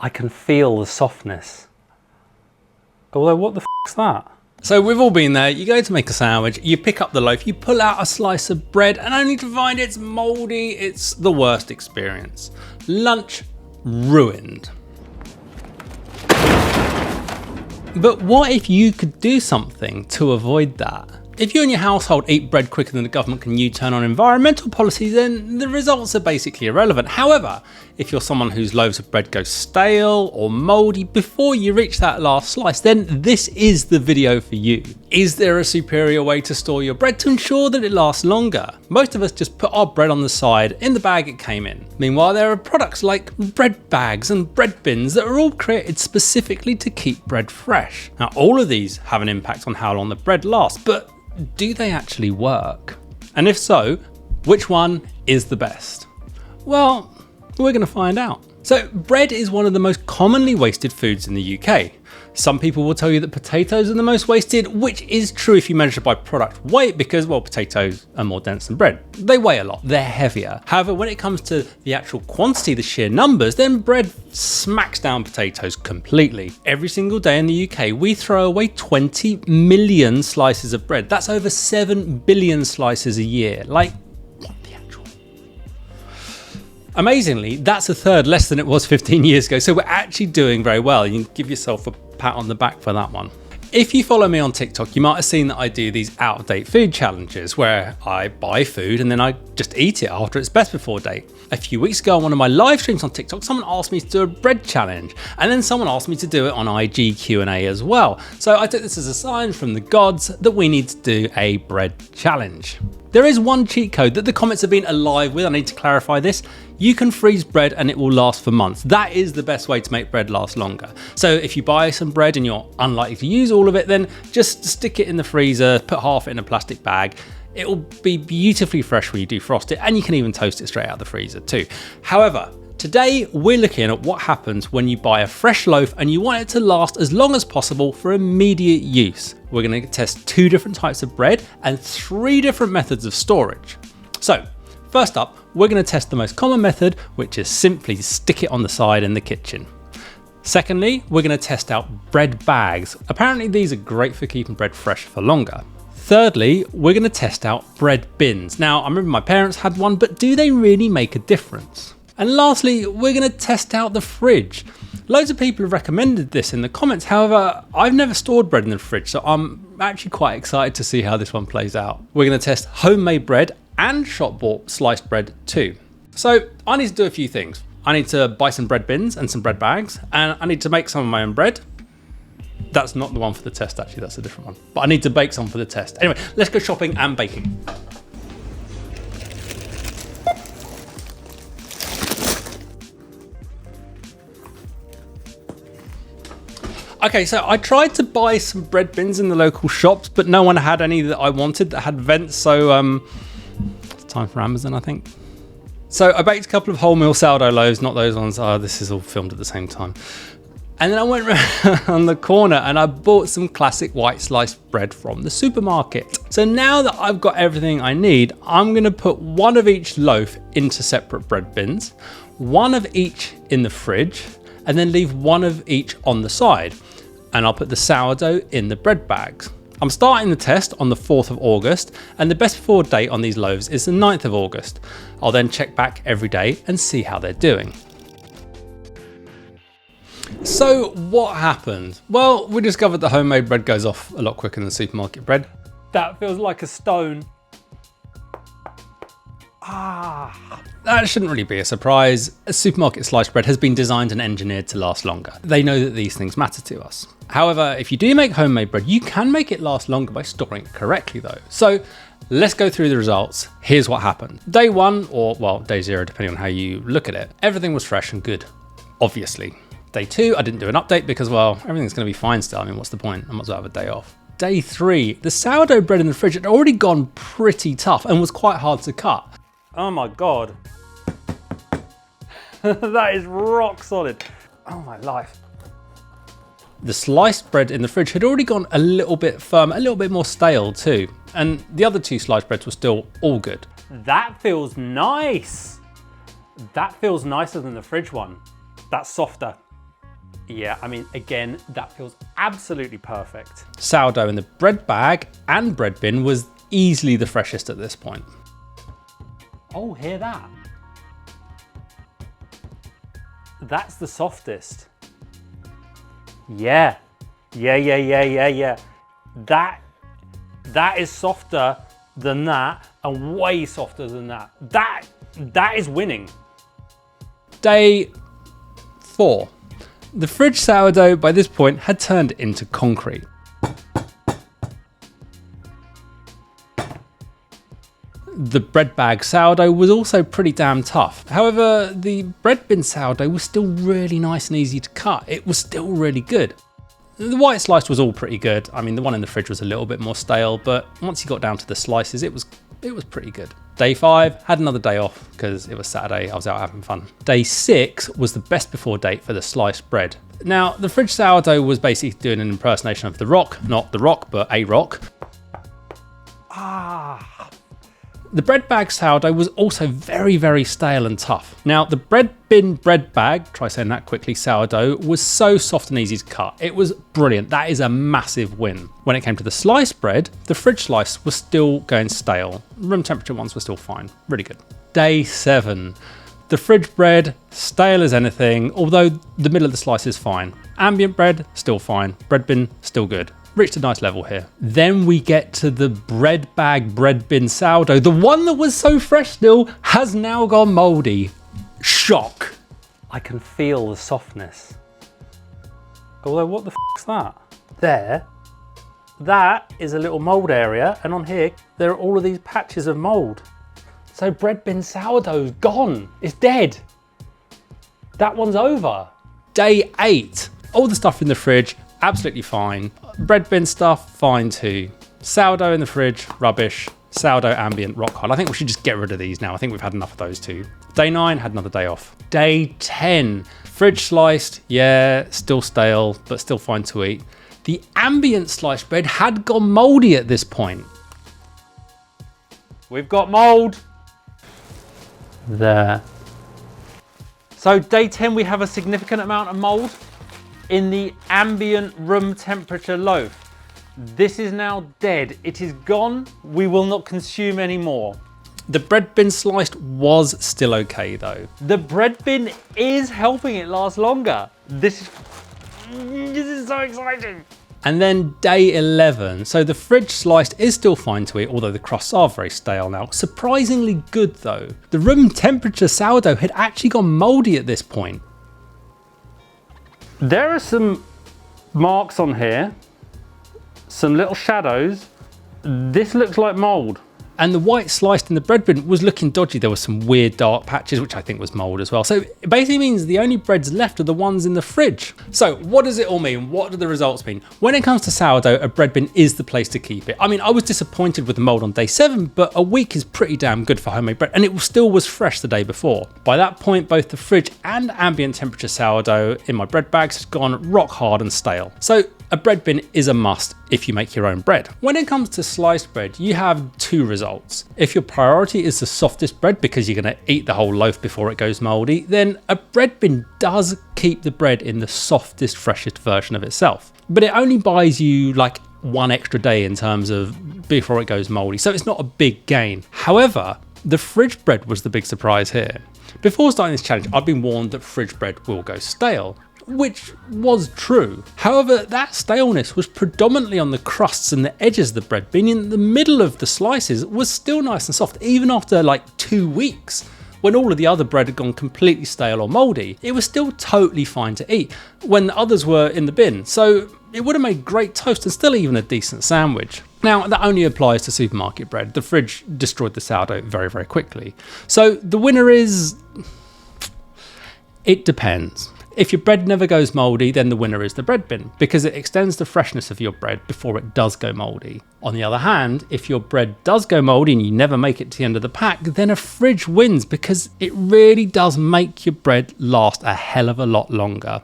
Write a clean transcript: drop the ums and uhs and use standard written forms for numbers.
I can feel the softness. Although, what the f***'s that? So we've all been there. You go to make a sandwich, you pick up the loaf, you pull out a slice of bread, and only to find it's mouldy. It's the worst experience. Lunch ruined. But what if you could do something to avoid that? If you and your household eat bread quicker than the government can U-turn on environmental policies, then the results are basically irrelevant. However, if you're someone whose loaves of bread go stale or mouldy before you reach that last slice, then this is the video for you. Is there a superior way to store your bread to ensure that it lasts longer? Most of us just put our bread on the side in the bag it came in. Meanwhile, there are products like bread bags and bread bins that are all created specifically to keep bread fresh. Now, all of these have an impact on how long the bread lasts, but do they actually work? And if so, which one is the best? Well, we're going to find out. So bread is one of the most commonly wasted foods in the UK. Some people will tell you that potatoes are the most wasted, which is true if you measure by product weight because, well, potatoes are more dense than bread. They weigh a lot, they're heavier. However, when it comes to the actual quantity, the sheer numbers, then bread smacks down potatoes completely. Every single day in the UK, we throw away 20 million slices of bread. That's over 7 billion slices a year. Like, what the actual? Amazingly, that's a third less than it was 15 years ago. So we're actually doing very well. You can give yourself a pat on the back for that one. If you follow me on TikTok, you might have seen that I do these out-of-date food challenges where I buy food and then I just eat it after it's best before date. A few weeks ago on one of my live streams on TikTok, someone asked me to do a bread challenge, and then someone asked me to do it on IG Q&A as well. So I took this as a sign from the gods that we need to do a bread challenge. There is one cheat code that the comments have been alive with. I need to clarify this. You can freeze bread and it will last for months. That is the best way to make bread last longer. So if you buy some bread and you're unlikely to use all of it, then just stick it in the freezer, put half it in a plastic bag. It will be beautifully fresh when you defrost it, and you can even toast it straight out of the freezer too. However, today we're looking at what happens when you buy a fresh loaf and you want it to last as long as possible for immediate use. We're going to test 2 different types of bread and 3 different methods of storage. So first up, we're going to test the most common method, which is simply stick it on the side in the kitchen. Secondly, we're going to test out bread bags. Apparently these are great for keeping bread fresh for longer. Thirdly, we're going to test out bread bins. Now, I remember my parents had one, but do they really make a difference? And lastly, we're going to test out the fridge. Loads of people have recommended this in the comments. However, I've never stored bread in the fridge, so I'm actually quite excited to see how this one plays out. We're going to test homemade bread and shop bought sliced bread too. So I need to do a few things. I need to buy some bread bins and some bread bags, and I need to make some of my own bread. That's not the one for the test, actually, that's a different one. But I need to bake some for the test. Anyway, let's go shopping and baking. Okay, so I tried to buy some bread bins in the local shops, but no one had any that I wanted that had vents, so it's time for Amazon, I think. So I baked a couple of wholemeal sourdough loaves, not those ones. Oh, this is all filmed at the same time. And then I went around the corner and I bought some classic white sliced bread from the supermarket. So now that I've got everything I need, I'm going to put one of each loaf into separate bread bins, one of each in the fridge, and then leave one of each on the side. And I'll put the sourdough in the bread bags. I'm starting the test on the 4th of August, and the best before date on these loaves is the 9th of August. I'll then check back every day and see how they're doing. So what happened? Well, we discovered that homemade bread goes off a lot quicker than supermarket bread. That feels like a stone. That shouldn't really be a surprise. A supermarket sliced bread has been designed and engineered to last longer. They know that these things matter to us. However, if you do make homemade bread, you can make it last longer by storing it correctly though. So let's go through the results. Here's what happened. Day 1, or well, day 0, depending on how you look at it, everything was fresh and good, obviously. Day 2, I didn't do an update because, well, everything's going to be fine still. I mean, what's the point? I might as well have a day off. Day 3, the sourdough bread in the fridge had already gone pretty tough and was quite hard to cut. Oh my God. That is rock solid. Oh my life. The sliced bread in the fridge had already gone a little bit firm, a little bit more stale too. And the other 2 sliced breads were still all good. That feels nice. That feels nicer than the fridge one. That's softer. Yeah, I mean, again, that feels absolutely perfect. Sourdough in the bread bag and bread bin was easily the freshest at this point. Oh, hear that? That's the softest. Yeah. That is softer than that and way softer than that. That is winning. Day 4. The fridge sourdough by this point had turned into concrete. The bread bag sourdough was also pretty damn tough. However, the bread bin sourdough was still really nice and easy to cut. It was still really good. The white slice was all pretty good. I mean, the one in the fridge was a little bit more stale, but once you got down to the slices, it was pretty good. Day 5, had another day off because it was Saturday, I was out having fun. Day 6 was the best before date for the sliced bread. Now, the fridge sourdough was basically doing an impersonation of The Rock, not The Rock, but A Rock. The bread bag sourdough was also very, very stale and tough. Now, the bread bin bread bag, try saying that quickly, sourdough, was so soft and easy to cut. It was brilliant. That is a massive win. When it came to the sliced bread, the fridge slice was still going stale. Room temperature ones were still fine. Really good. Day 7. The fridge bread, stale as anything, although the middle of the slice is fine. Ambient bread, still fine. Bread bin, still good. Reached a nice level here. Then we get to the bread bag bread bin sourdough. The one that was so fresh still has now gone mouldy. Shock. I can feel the softness. Although what the is that? There, that is a little mould area, and on here there are all of these patches of mould. So bread bin sourdough's gone. It's dead. That one's over. Day 8. All the stuff in the fridge, absolutely fine. Bread bin stuff, fine too. Sourdough in the fridge, rubbish. Sourdough ambient, rock hard. I think we should just get rid of these now. I think we've had enough of those too. Day 9, had another day off. Day 10, fridge sliced, yeah, still stale, but still fine to eat. The ambient sliced bread had gone mouldy at this point. We've got mould. There. So day 10, we have a significant amount of mould in the ambient room temperature loaf. This is now dead. It is gone. We will not consume any more. The bread bin sliced was still okay though. The bread bin is helping it last longer. This is so exciting. And then day 11. So the fridge sliced is still fine to eat, although the crusts are very stale now. Surprisingly good though. The room temperature sourdough had actually gone mouldy at this point. There are some marks on here, some little shadows. This looks like mould. And the white sliced in the bread bin was looking dodgy. There were some weird dark patches, which I think was mould as well. So it basically means the only breads left are the ones in the fridge. So what does it all mean? What do the results mean? When it comes to sourdough, a bread bin is the place to keep it. I mean, I was disappointed with the mould on day 7, but a week is pretty damn good for homemade bread, and it still was fresh the day before. By that point, both the fridge and ambient temperature sourdough in my bread bags had gone rock hard and stale. So a bread bin is a must if you make your own bread. When it comes to sliced bread, you have 2 results. If your priority is the softest bread because you're going to eat the whole loaf before it goes mouldy, then a bread bin does keep the bread in the softest, freshest version of itself. But it only buys you like 1 extra day in terms of before it goes mouldy, so it's not a big gain. However, the fridge bread was the big surprise here. Before starting this challenge, I'd been warned that fridge bread will go stale, which was true. However, that staleness was predominantly on the crusts and the edges of the bread, being in the middle of the slices was still nice and soft, even after like 2 weeks. When all of the other bread had gone completely stale or mouldy, it was still totally fine to eat when the others were in the bin. So it would have made great toast and still even a decent sandwich. Now, that only applies to supermarket bread. The fridge destroyed the sourdough very, very quickly. So the winner is... it depends. If your bread never goes mouldy, then the winner is the bread bin because it extends the freshness of your bread before it does go mouldy. On the other hand, if your bread does go mouldy and you never make it to the end of the pack, then a fridge wins because it really does make your bread last a hell of a lot longer.